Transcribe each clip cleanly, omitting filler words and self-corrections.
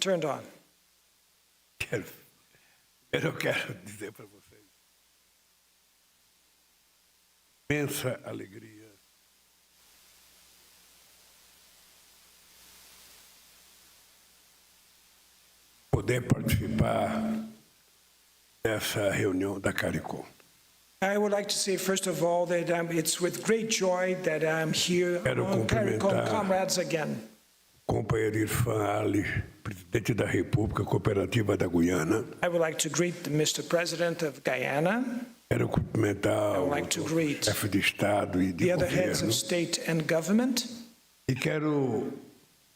turned on. Eu quero dizer para vocês, imensa alegria poder participar dessa reunião da CARICOM. I would like to say, first of all, that it's with great joy that I'm here among CARICOM comrades again. Companheiro Irfan Ali, presidente da República Cooperativa da Guiana. I would like to greet Mr. President of Guyana. Quero cumprimentar o chefe de Estado e de the other heads of governo. state and government. E quero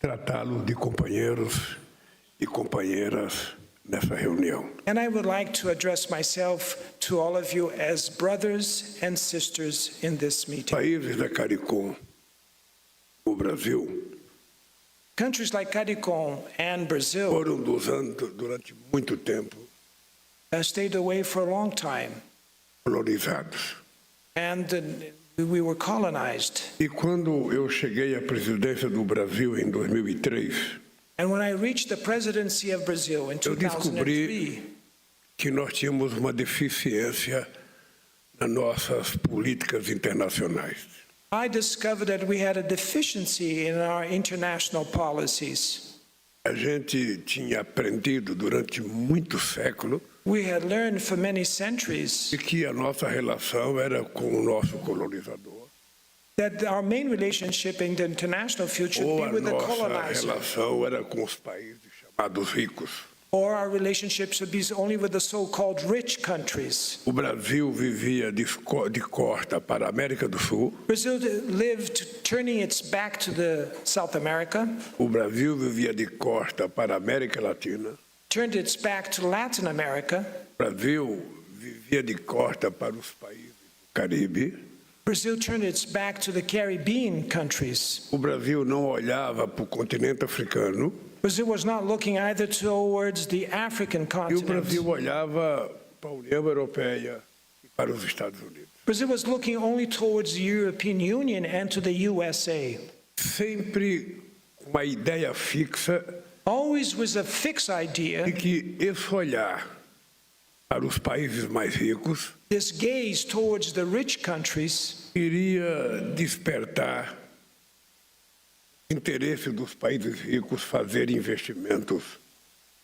tratá-lo de companheiros e companheiras nessa reunião. And I would like to address myself to all of you as brothers and sisters in this meeting. Países da CARICOM, o Brasil, countries like CARICOM and Brazil foram durante muito tempo stayed away for a long time, colonizados. and we were colonized. E quando eu cheguei à presidência do Brasil em 2003, And when I reached the presidency of Brazil in eu descobri 2003, que nós tínhamos uma deficiência nas nossas políticas internacionais. I discovered that we had a deficiency in our international policies. A gente tinha aprendido durante muitos séculos We had learned for many centuries de que a nossa relação era com o nosso colonizador, that our main relationship in the international field should ou be a with the nossa colonizer, relação era com os países chamados ricos. or our relationship should be only with the so-called rich countries. O Brasil vivia de costa para a América do Sul. Brazil lived turning its back to the South America, O Brasil vivia de costa para a América Latina. turned its back to Latin America. O Brasil vivia de costa para os países do Caribe. Brazil turned its back to the Caribbean countries. O Brasil não olhava para o continente africano. Brazil was not looking either towards the African E o continent. Brasil olhava para a União Europeia e para os Estados Unidos. Brazil was looking only towards the European Union and to the USA. Sempre uma ideia fixa Always was a fixed de idea, que esse olhar para os países mais ricos this gaze towards the rich countries iria despertar o interesse dos países ricos fazer investimentos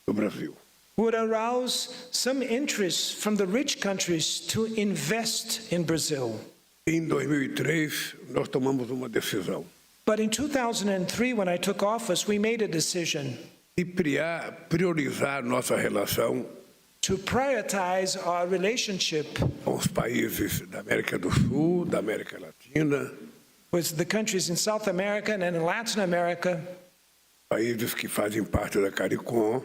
no Brasil. would arouse some interest from the rich countries to invest in Brazil. Em 2003, nós tomamos uma decisão But in 2003, when I took office, we made a decision de priorizar nossa relação to prioritize our relationship com os países da América do Sul, da América Latina, with the countries in South America and in Latin America, países que fazem parte da CARICOM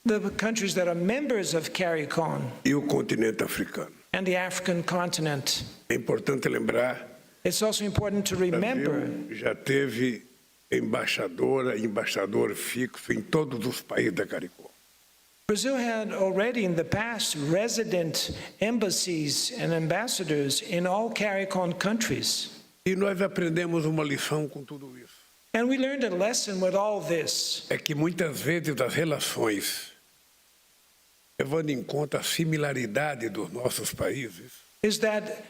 the countries that are members of CARICOM, e o continente africano. and the African continent. É importante lembrar It's also important to que o remember Brasil já teve embaixador fixo em todos os países da CARICOM. Brazil had already in the past resident embassies and ambassadors in all CARICOM countries. E nós aprendemos uma lição com tudo isso. And we learned a lesson with all this. É que muitas vezes as relações, levando em conta a similaridade dos nossos países, Is that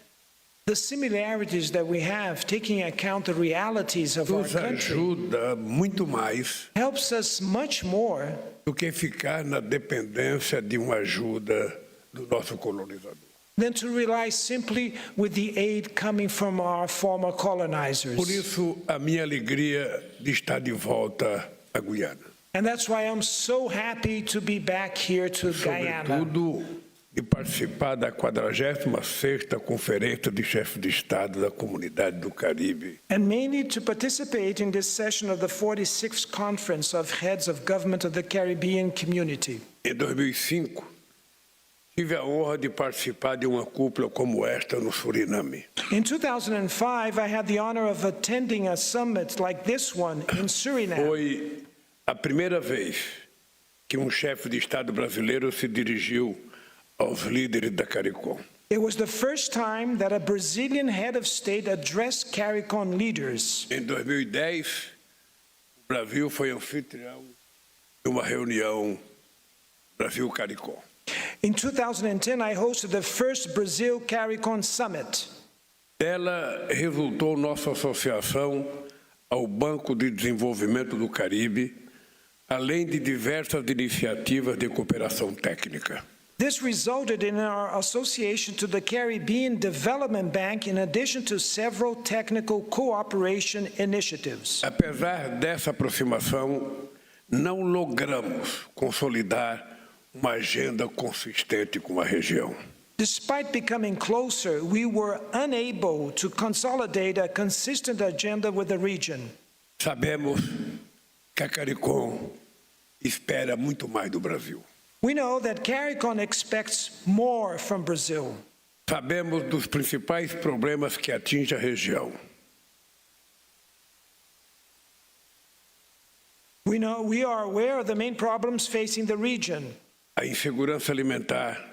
the similarities that we have, taking account the realities of our nos country, ajuda muito mais helps us much more do que ficar na dependência de uma ajuda do nosso colonizador. than to rely simply with the aid coming from our former colonizers. Por isso, a minha alegria de estar de volta à Guiana. And that's why I'm so happy to be back here to Guyana. Sobretudo, de participar da 46ª Conferência de Chefes de Estado da Comunidade do Caribe. And mainly to participate in this session of the 46th Conference of Heads of Government of the Caribbean Community. Em 2005, tive a honra de participar de uma cúpula como esta no Suriname. In 2005, I had the honor of attending a summit like this one in Suriname. Foi a primeira vez que um chefe de Estado brasileiro se dirigiu aos líderes da CARICOM. It was the first time that a Brazilian head of state addressed CARICOM leaders. Em 2010, o Brasil foi anfitrião uma reunião Brasil-CARICOM. In 2010, I hosted the first Brazil-CARICOM Summit. Dela resultou nossa associação ao Banco de Desenvolvimento do Caribe, além de diversas iniciativas de cooperação técnica. This resulted in our association to the Caribbean Development Bank, in addition to several technical cooperation initiatives. Apesar dessa aproximação, não logramos consolidar uma agenda consistente com a região. Despite becoming closer, we were unable to consolidate a consistent agenda with the region. Sabemos que a CARICOM espera muito mais do Brasil. We know that CARICOM expects more from Brazil. Sabemos dos principais problemas que atingem a região. We are aware of the main problems facing the region. A insegurança alimentar,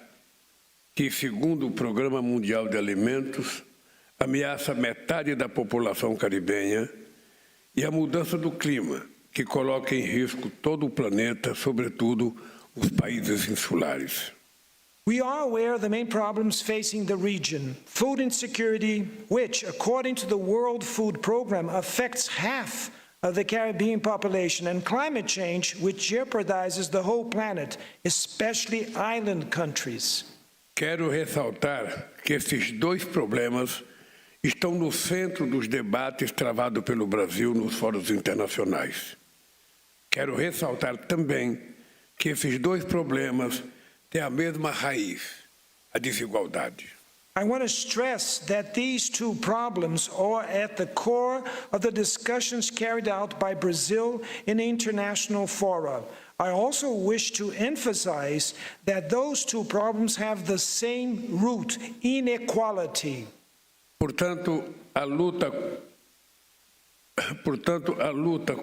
que, segundo o Programa Mundial de Alimentos, ameaça metade da população caribenha, e a mudança do clima, que coloca em risco todo o planeta, sobretudo os países insulares. We are aware of the main problems facing the region. Food insecurity, which, according to the World Food Program, affects half of the Caribbean population, and climate change, which jeopardizes the whole planet, especially island countries. Quero ressaltar que esses dois problemas estão no centro dos debates travados pelo Brasil nos fóruns internacionais. Quero ressaltar também que esses dois problemas têm a mesma raiz, a desigualdade. I want to stress that these two problems are at the core of the discussions carried out by Brazil in international fora. I also wish to emphasize that those two problems have the same root, inequality. Portanto, a luta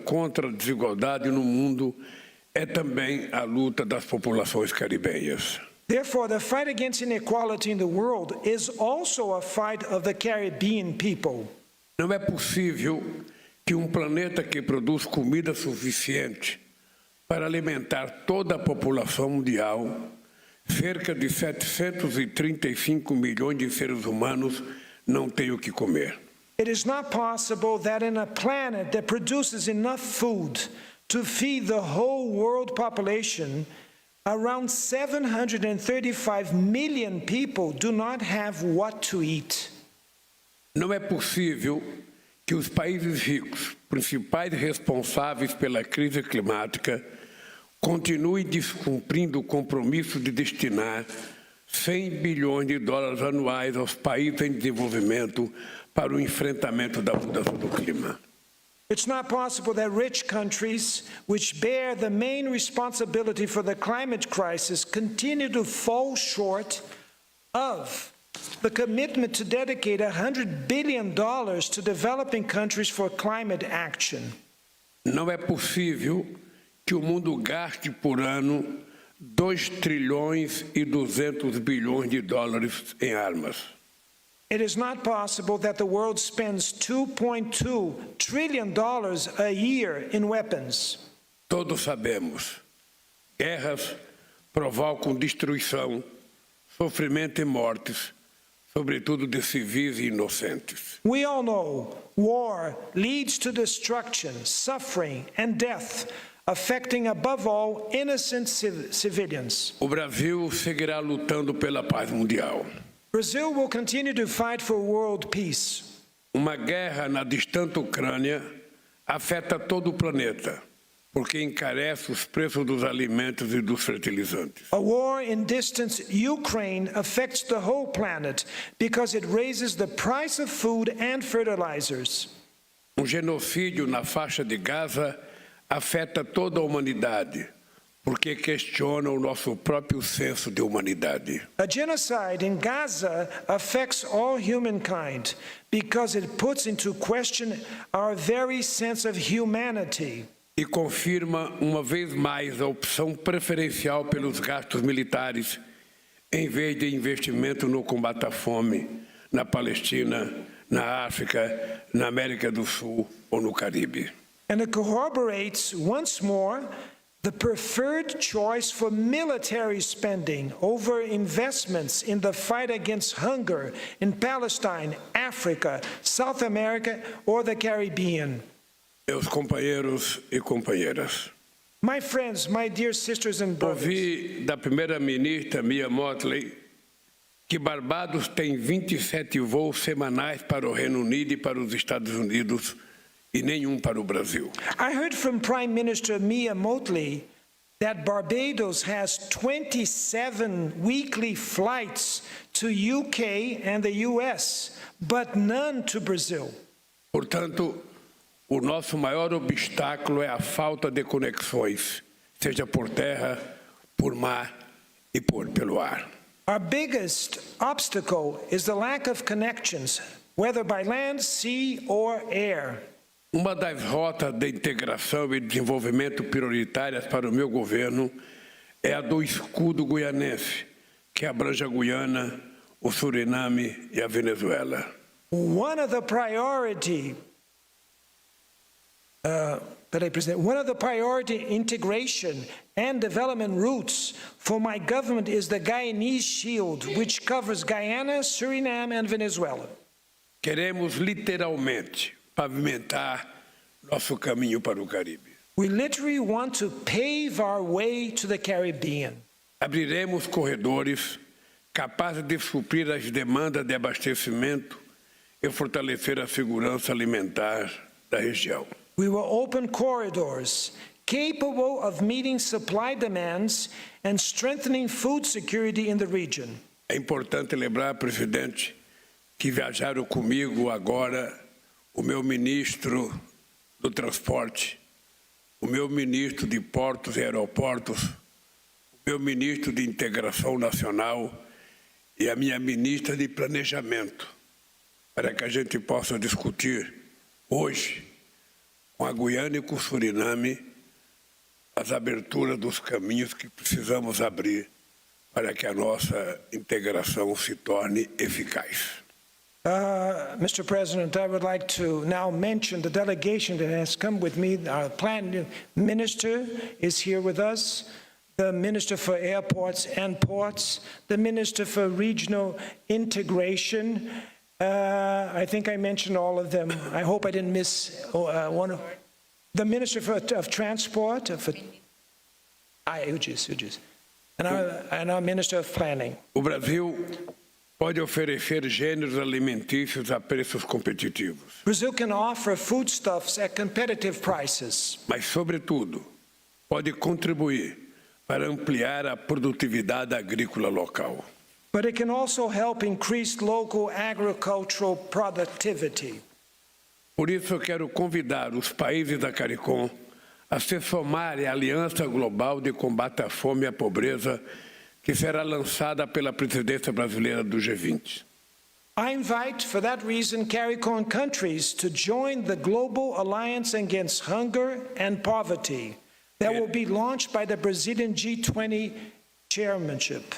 contra a desigualdade no mundo é também a luta das populações caribenhas. Therefore, the fight against inequality in the world is also a fight of the Caribbean people. Não é possível que um planeta que produz comida suficiente para alimentar toda a população mundial, cerca de 735 milhões de seres humanos, não tenha o que comer. It is not possible that in a planet that produces enough food to feed the whole world population, around 735 million people do not have what to eat. Não é possível que os países ricos, principais responsáveis pela crise climática, continuem descumprindo o compromisso de destinar 100 bilhões de dólares anuais aos países em desenvolvimento para o enfrentamento da mudança do clima. It's not possible that rich countries, which bear the main responsibility for the climate crisis, continue to fall short of the commitment to dedicate $100 billion to developing countries for climate action. Não é possível que o mundo gaste por ano 2 trilhões e 200 bilhões de dólares em armas. It is not possible that the world spends $2.2 trillion a year in weapons. Todos sabemos, guerras provocam destruição, sofrimento e mortes, sobretudo de civis e inocentes. We all know war leads to destruction, suffering, and death, affecting above all innocent civilians. O Brasil seguirá lutando pela paz mundial. Brazil will continue to fight for world peace. Uma guerra na distante Ucrânia afeta todo o planeta, porque encarece os preços dos alimentos e dos fertilizantes. A war in distant Ukraine affects the whole planet because it raises the price of food and fertilizers. Genocídio na faixa de Gaza afeta toda a humanidade, porque questiona o nosso próprio senso de humanidade. A genocide in Gaza affects all humankind because it puts into question our very sense of humanity. E confirma uma vez mais a opção preferencial pelos gastos militares, em vez de investimento no combate à fome, na Palestina, na África, na América do Sul ou no Caribe. And it corroborates once more the preferred choice for military spending over investments in the fight against hunger in Palestine, Africa, South America, or the Caribbean. Meus companheiros e companheiras, My friends, my dear sisters and brothers, ouvi da primeira-ministra Mia Mottley que Barbados tem 27 voos semanais para o Reino Unido e para os Estados Unidos e nenhum para o Brasil. I heard from Prime Minister Mia Mottley that Barbados has 27 weekly flights to UK and the US, but none to Brazil. Portanto, o nosso maior obstáculo é a falta de conexões, seja por terra, por mar e pelo ar. Our biggest obstacle is the lack of connections, whether by land, sea, or air. Uma das rotas de integração e desenvolvimento prioritárias para o meu governo é a do escudo guianense, que abrange a Guiana, o Suriname e a Venezuela. One of the priority integration and development routes for my government is the Guyanese Shield, which covers Guyana, Suriname, and Venezuela. Queremos literalmente pavimentar nosso caminho para o Caribe. We literally want to pave our way to the Caribbean. Abriremos corredores capazes de suprir as demandas de abastecimento e fortalecer a segurança alimentar da região. We will open corridors capable of meeting supply demands and strengthening food security in the region. É importante lembrar, presidente, que viajaram comigo agora o meu ministro do Transporte, o meu ministro de Portos e Aeroportos, o meu ministro de Integração Nacional e a minha ministra de Planejamento, para que a gente possa discutir hoje, com a Guiana e com o Suriname, as aberturas dos caminhos que precisamos abrir para que a nossa integração se torne eficaz. Mr. President, I would like to now mention the delegation that has come with me. Our Plan Minister is here with us, the Minister for Airports and Ports, the Minister for Regional Integration. I think I mentioned all of them. I hope I didn't miss one of the Minister of Transport, and our Minister of Planning. O Brasil pode oferecer gêneros alimentícios a preços competitivos. Brazil can offer foodstuffs at competitive prices. Mas, sobretudo, pode contribuir para ampliar a produtividade agrícola local. But it can also help increase local agricultural productivity. Por isso, eu quero convidar os países da CARICOM a se somarem à Aliança Global de Combate à Fome e à Pobreza, que será lançada pela presidência brasileira do G20. I invite, for that reason, CARICOM countries to join the Global Alliance Against Hunger and Poverty that will be launched by the Brazilian G20 chairmanship.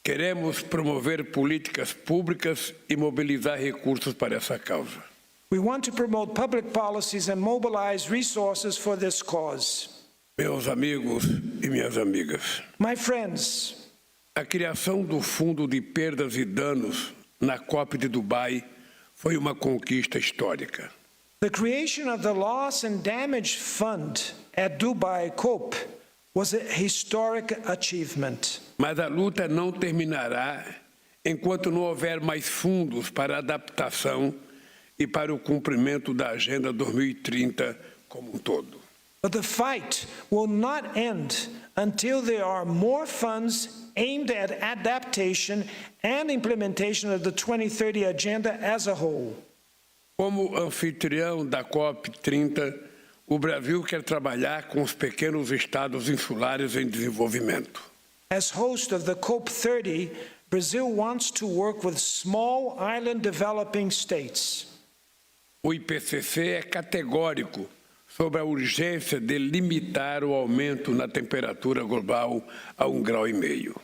Queremos promover políticas públicas e mobilizar recursos para essa causa. We want to promote public policies and mobilize resources for this cause. Meus amigos e minhas amigas, My friends, a criação do Fundo de Perdas e Danos na COP de Dubai foi uma conquista histórica. the creation of the Loss and Damage Fund at Dubai COP was a historic achievement. Mas a luta não terminará enquanto não houver mais fundos para adaptação e para o cumprimento da Agenda 2030 como um todo. But the fight will not end until there are more funds aimed at adaptation and implementation of the 2030 Agenda as a whole. Como anfitrião da COP30, o Brasil quer trabalhar com os pequenos estados insulares em desenvolvimento. As host of the COP30, Brazil wants to work with small island developing states. O IPCC é categórico sobre a urgência de limitar o aumento na temperatura global a 1,5 graus.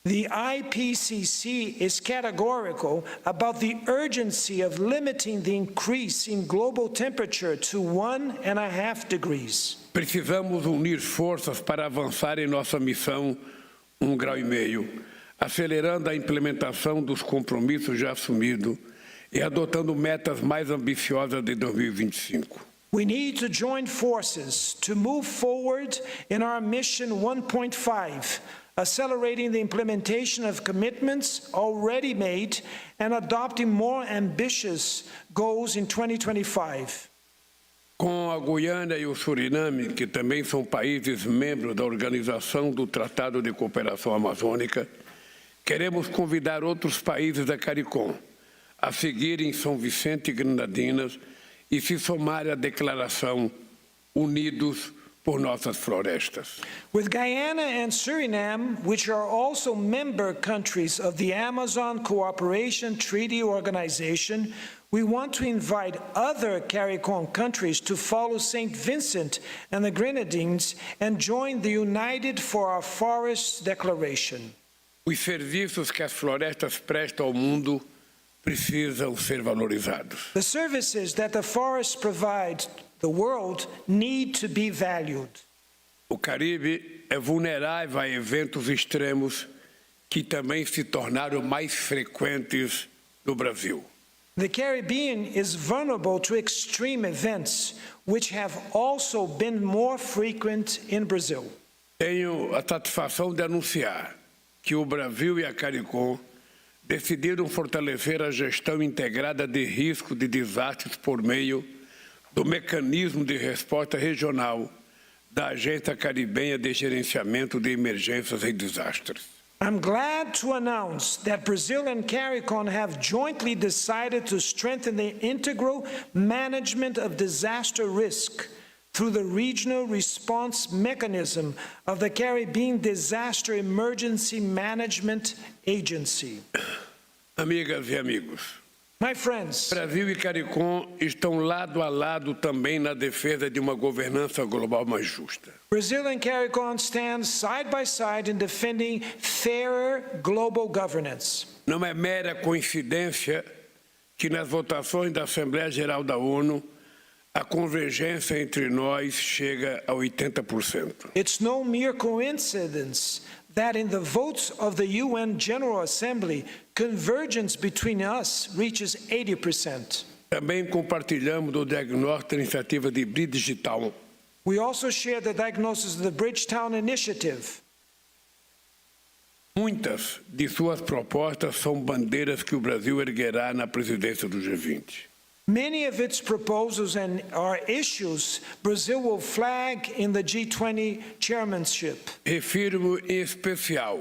The IPCC is categorical about the urgency of limiting the increase in global temperature to 1.5 degrees. Precisamos unir forças para avançar em nossa missão 1,5 graus, acelerando a implementação dos compromissos já assumidos e adotando metas mais ambiciosas de 2025. We need to join forces to move forward in our mission 1.5, accelerating the implementation of commitments already made and adopting more ambitious goals in 2025. Com a Guiana e o Suriname, que também são países membros da Organização do Tratado de Cooperação Amazônica, queremos convidar outros países da CARICOM a seguirem São Vicente e Granadinas e se somarem à declaração Unidos por Nossas Florestas. With Guyana and Suriname, which are also member countries of the Amazon Cooperation Treaty Organization, we want to invite other CARICOM countries to follow St. Vincent and the Grenadines and join the United for Our Forests Declaration. Os serviços que as florestas prestam ao mundo precisam ser valorizados. The services that the forests provide the world need to be valued. O Caribe é vulnerável a eventos extremos que também se tornaram mais frequentes no Brasil. The Caribbean is vulnerable to extreme events, which have also been more frequent in Brazil. Tenho a satisfação de anunciar que o Brasil e a CARICOM decidiram fortalecer a gestão integrada de risco de desastres por meio do mecanismo de resposta regional da Agência Caribenha de Gerenciamento de Emergências e Desastres. I'm glad to announce that Brazil and CARICOM have jointly decided to strengthen the integral management of disaster risk through the regional response mechanism of the Caribbean Disaster Emergency Management Agency. Amigas e amigos, My friends, Brasil e CARICOM estão lado a lado também na defesa de uma governança global mais justa. Brazil and CARICOM stand side by side in defending fairer global governance. Não é mera coincidência que nas votações da Assembleia Geral da ONU a convergência entre nós chega a 80%. It's no mere coincidence that in the votes of the UN General Assembly, convergence between us reaches 80%. Também compartilhamos do diagnóstico da iniciativa de Bridge Digital. We also share the diagnosis of the Bridgetown Initiative. Muitas de suas propostas são bandeiras que o Brasil erguerá na presidência do G20. Many of its proposals are issues Brazil will flag in the G20 chairmanship. Refiro-me em especial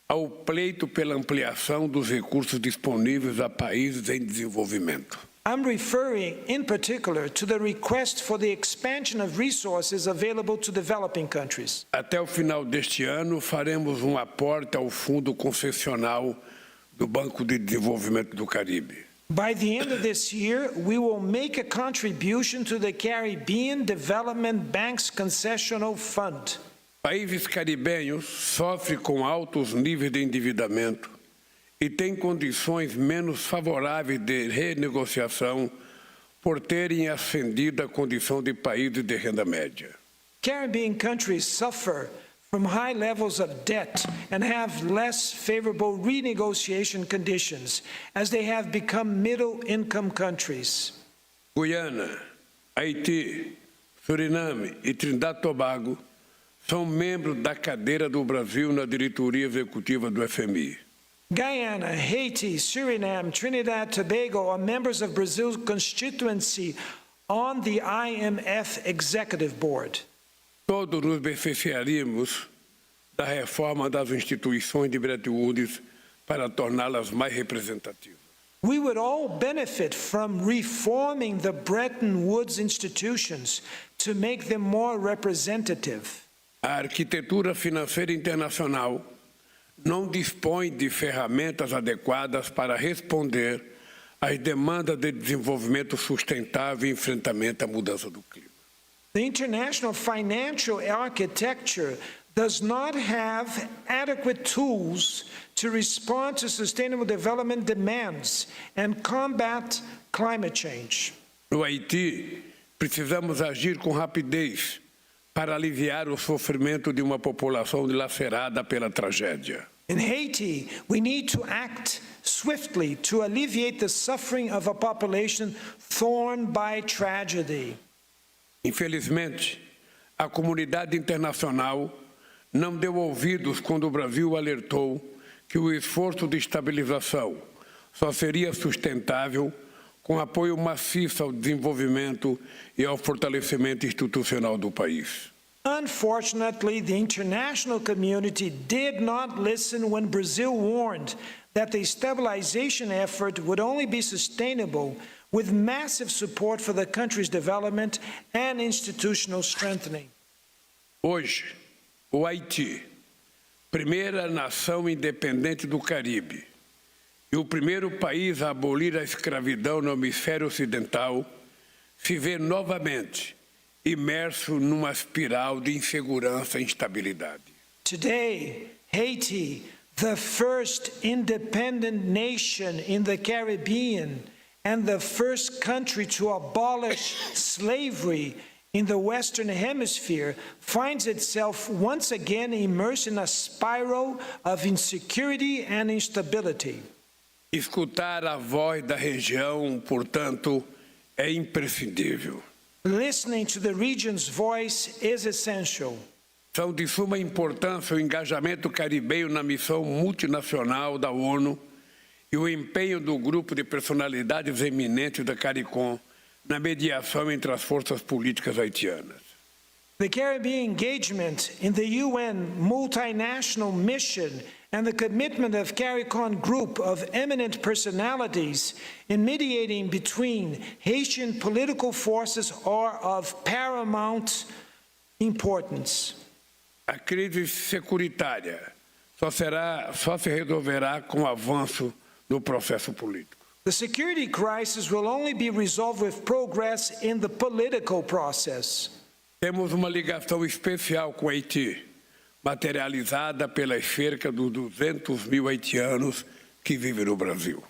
ao pleito pela ampliação dos recursos disponíveis a países em desenvolvimento. I'm referring in particular to the request for the expansion of resources available to developing countries. Até o final deste ano, faremos um aporte ao Fundo Concessional do Banco de Desenvolvimento do Caribe. By the end of this year, we will make a contribution to the Caribbean Development Bank's Concessional Fund. Países caribenhos sofrem com altos níveis de endividamento e têm condições menos favoráveis de renegociação por terem ascendido à condição de países de renda média. Caribbean countries suffer from high levels of debt and have less favorable renegotiation conditions as they have become middle-income countries. Guiana, Haiti, Suriname e Trindade e Tobago são membros da cadeira do Brasil na diretoria executiva do FMI. Guyana, Haiti, Suriname, Trinidad, Tobago are members of Brazil's constituency on the IMF Executive Board. Todos nos beneficiaríamos da reforma das instituições de Bretton Woods para torná-las mais representativas. We would all benefit from reforming the Bretton Woods institutions to make them more representative. A arquitetura financeira internacional não dispõe de ferramentas adequadas para responder às demandas de desenvolvimento sustentável e enfrentamento à mudança do clima. The international financial architecture does not have adequate tools to respond to sustainable development demands and combat climate change. No Haiti, precisamos agir com rapidez para aliviar o sofrimento de uma população dilacerada pela tragédia. In Haiti, we need to act swiftly to alleviate the suffering of a population torn by tragedy. Infelizmente, a comunidade internacional não deu ouvidos quando o Brasil alertou que o esforço de estabilização só seria sustentável com apoio maciço ao desenvolvimento e ao fortalecimento institucional do país. Unfortunately, the international community did not listen when Brazil warned that the stabilization effort would only be sustainable with massive support for the country's development and institutional strengthening. Hoje, o Haiti, primeira nação independente do Caribe e o primeiro país a abolir a escravidão no hemisfério ocidental, se vê novamente imerso numa espiral de insegurança e instabilidade. Today, Haiti, the first independent nation in the Caribbean and the first country to abolish slavery in the Western Hemisphere, finds itself once again immersed in a spiral of insecurity and instability. Escutar a voz da região, portanto, é imprescindível. Listening to the region's voice is essential. São de suma importância o engajamento caribenho na missão multinacional da ONU e o empenho do grupo de personalidades eminentes da CARICOM na mediação entre as forças políticas haitianas. The Caribbean engagement in the UN multinational mission and the commitment of CARICOM group of eminent personalities in mediating between Haitian political forces are of paramount importance. A crise securitária só se resolverá com o avanço do processo político. The security crisis will only be resolved with progress in the political process. Temos uma ligação especial com Haiti, materializada pelas cerca dos 200 mil haitianos que vivem no Brasil.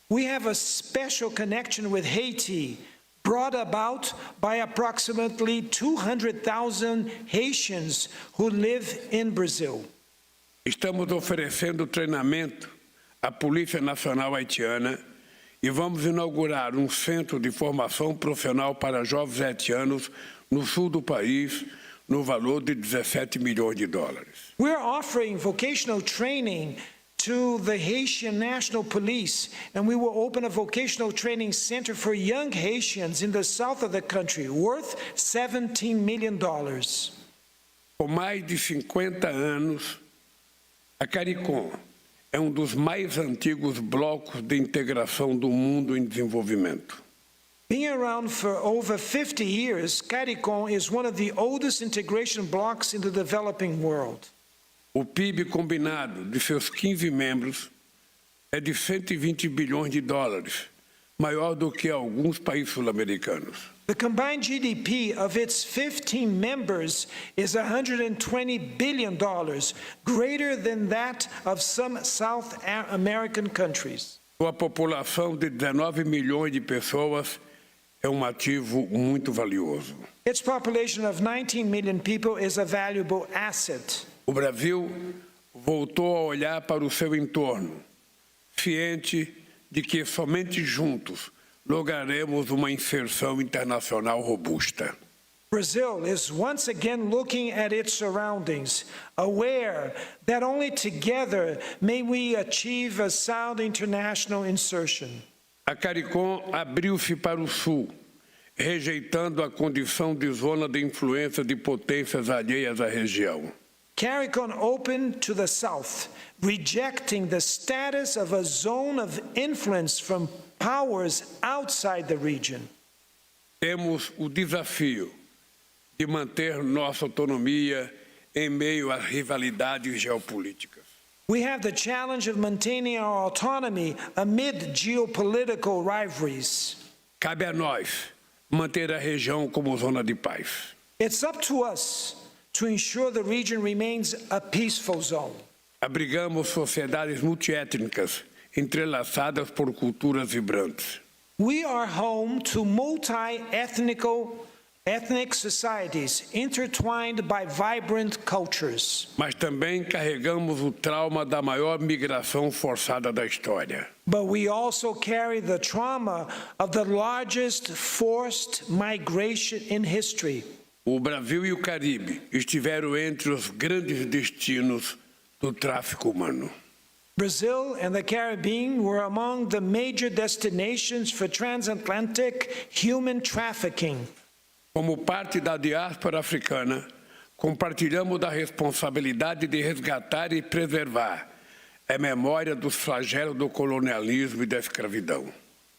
We have a special connection with Haiti, brought about by approximately 200,000 Haitians who live in Brazil. Estamos oferecendo treinamento à Polícia Nacional Haitiana e vamos inaugurar um centro de formação profissional para jovens haitianos no sul do país, no valor de 17 milhões de dólares. We're offering vocational training to the Haitian National Police, and we will open a vocational training center for young Haitians in the south of the country, worth $17 million. Por mais de 50 anos, a CARICOM é um dos mais antigos blocos de integração do mundo em desenvolvimento. Being around for over 50 years, CARICOM is one of the oldest integration blocks in the developing world. O PIB combinado de seus 15 membros é de 120 bilhões de dólares, maior do que alguns países sul-americanos. The combined GDP of its 15 members is $120 billion, greater than that of some South American countries. Sua população de 19 milhões de pessoas é um ativo muito valioso. Its population of 19 million people is a valuable asset. O Brasil voltou a olhar para o seu entorno, ciente de que somente juntos lograremos uma inserção internacional robusta. Brazil is once again looking at its surroundings, aware that only together may we achieve a sound international insertion. A CARICOM abriu-se para o sul, rejeitando a condição de zona de influência de potências alheias à região. CARICOM opened to the south, rejecting the status of a zone of influence from powers outside the region. Temos o desafio de manter nossa autonomia em meio às rivalidades geopolíticas. We have the challenge of maintaining our autonomy amid geopolitical rivalries. Cabe a nós manter a região como zona de paz. It's up to us to ensure the region remains a peaceful zone. Abrigamos sociedades multiétnicas, entrelaçadas por culturas vibrantes. We are home to multi-ethnic ethnic societies intertwined by vibrant cultures. Mas também carregamos o trauma da maior migração forçada da história. But we also carry the trauma of the largest forced migration in history. O Brasil e o Caribe estiveram entre os grandes destinos do tráfico humano. Brazil and the Caribbean were among the major destinations for transatlantic human trafficking. Como parte da diáspora africana, compartilhamos da responsabilidade de resgatar e preservar a memória dos flagelos do colonialismo e da escravidão.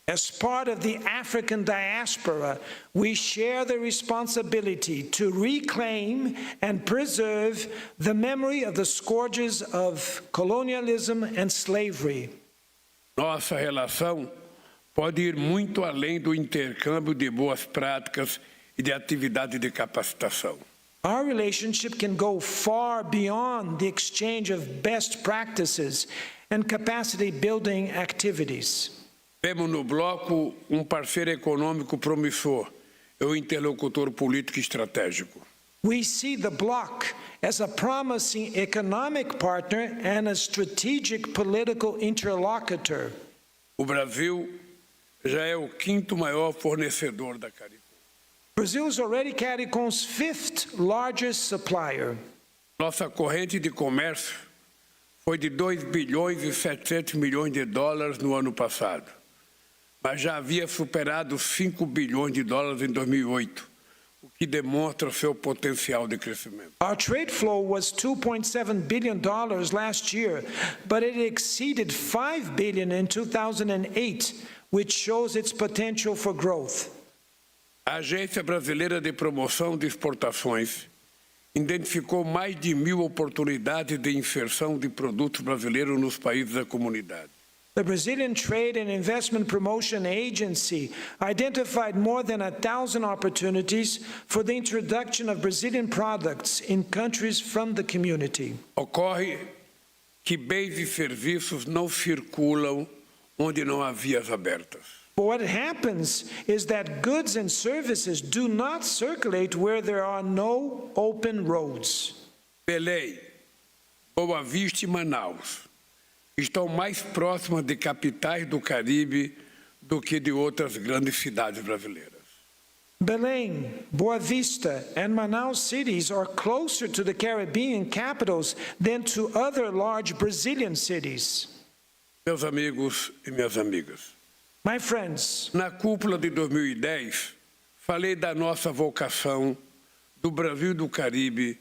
As part of the African diaspora, we share the responsibility to reclaim and preserve the memory of the scourges of colonialism and slavery. Nossa relação pode ir muito além do intercâmbio de boas práticas e de atividade de capacitação. Our relationship can go far beyond the exchange of best practices and capacity-building activities. Vemos no bloco parceiro econômico promissor e interlocutor político estratégico. We see the bloc as a promising economic partner and a strategic political interlocutor. O Brasil já é o quinto maior fornecedor da CARICOM. Brazil is already CARICOM's fifth largest supplier. Nossa corrente de comércio foi de 2 bilhões e 700 milhões de dólares no ano passado, mas já havia superado 5 bilhões de dólares em 2008, o que demonstra seu potencial de crescimento. Our trade flow was $2.7 billion last year, but it exceeded $5 billion in 2008, which shows its potential for growth. A Agência Brasileira de Promoção de Exportações identificou mais de 1.000 oportunidades de inserção de produtos brasileiros nos países da comunidade. The Brazilian Trade and Investment Promotion Agency identified more than 1,000 opportunities for the introduction of Brazilian products in countries from the community. Ocorre que bens e serviços não circulam onde não há vias abertas. But what happens is that goods and services do not circulate where there are no open roads. Belém, Boa Vista e Manaus estão mais próximas de capitais do Caribe do que de outras grandes cidades brasileiras. Belém, Boa Vista, and Manaus cities are closer to the Caribbean capitals than to other large Brazilian cities. Meus amigos e minhas amigas, My friends, na cúpula de 2010, falei da nossa vocação do Brasil e do Caribe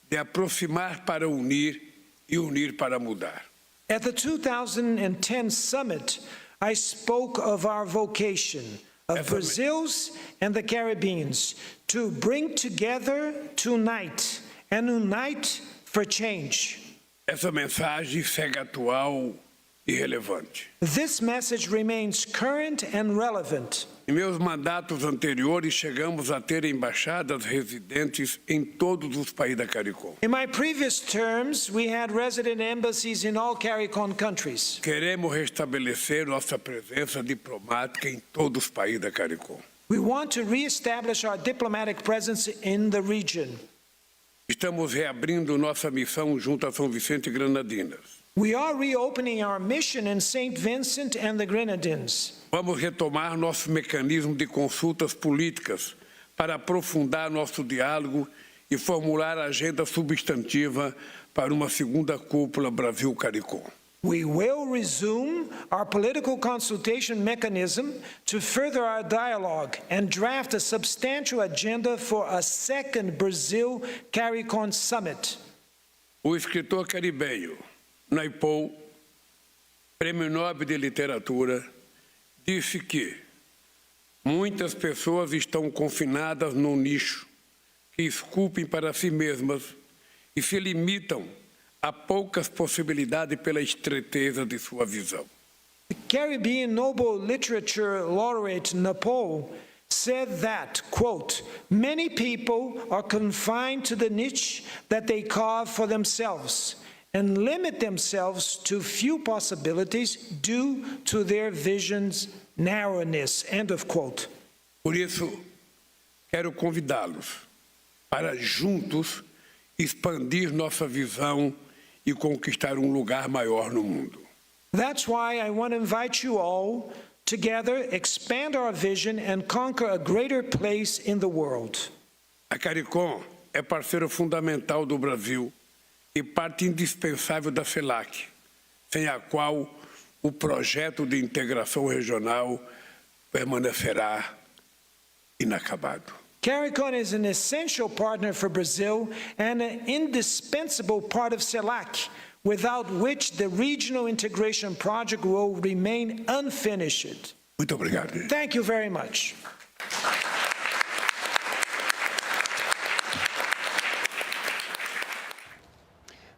de aproximar para unir e unir para mudar. at the 2010 summit, I spoke of our vocation of Brazil's and the Caribbean's to bring together, to unite, and unite for change. Essa mensagem segue atual e relevante. This message remains current and relevant. Em meus mandatos anteriores, chegamos a ter embaixadas residentes em todos os países da CARICOM. In my previous terms, we had resident embassies in all CARICOM countries. Queremos restabelecer nossa presença diplomática em todos os países da CARICOM. We want to reestablish our diplomatic presence in the region. Estamos reabrindo nossa missão junto a São Vicente e Granadinas. We are reopening our mission in St. Vincent and the Grenadines. Vamos retomar nosso mecanismo de consultas políticas para aprofundar nosso diálogo e formular a agenda substantiva para uma segunda cúpula Brasil-CARICOM. We will resume our political consultation mechanism to further our dialogue and draft a substantial agenda for a second Brazil-CARICOM summit. O escritor caribenho Naipaul, Prêmio Nobel de Literatura, disse que muitas pessoas estão confinadas num nicho que esculpem para si mesmas e se limitam a poucas possibilidades pela estreiteza de sua visão. The Caribbean Nobel Literature laureate Naipaul said that, quote, many people are confined to the niche that they carve for themselves and limit themselves to few possibilities due to their vision's narrowness, end of quote. Por isso, quero convidá-los para juntos expandir nossa visão e conquistar um lugar maior no mundo. That's why I want to invite you all together, expand our vision and conquer a greater place in the world. A CARICOM é parceiro fundamental do Brasil e parte indispensável da CELAC, sem a qual o projeto de integração regional permanecerá inacabado. CARICOM is an essential partner for Brazil and an indispensable part of CELAC, without which the regional integration project will remain unfinished. Muito obrigado. Thank you very much.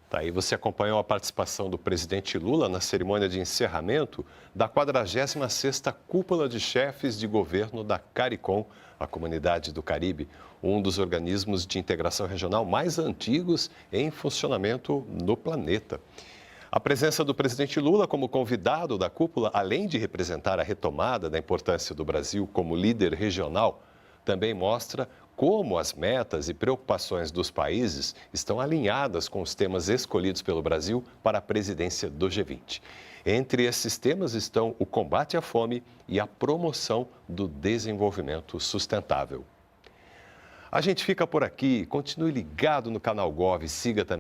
Tá aí, você acompanhou a participação do presidente Lula na cerimônia de encerramento da 46ª Cúpula de Chefes de Governo da CARICOM, a Comunidade do Caribe, um dos organismos de integração regional mais antigos em funcionamento no planeta. A presença do presidente Lula como convidado da cúpula, além de representar a retomada da importância do Brasil como líder regional, também mostra como as metas e preocupações dos países estão alinhadas com os temas escolhidos pelo Brasil para a presidência do G20. Entre esses temas estão o combate à fome e a promoção do desenvolvimento sustentável. A gente fica por aqui, continue ligado no canal Gov, siga também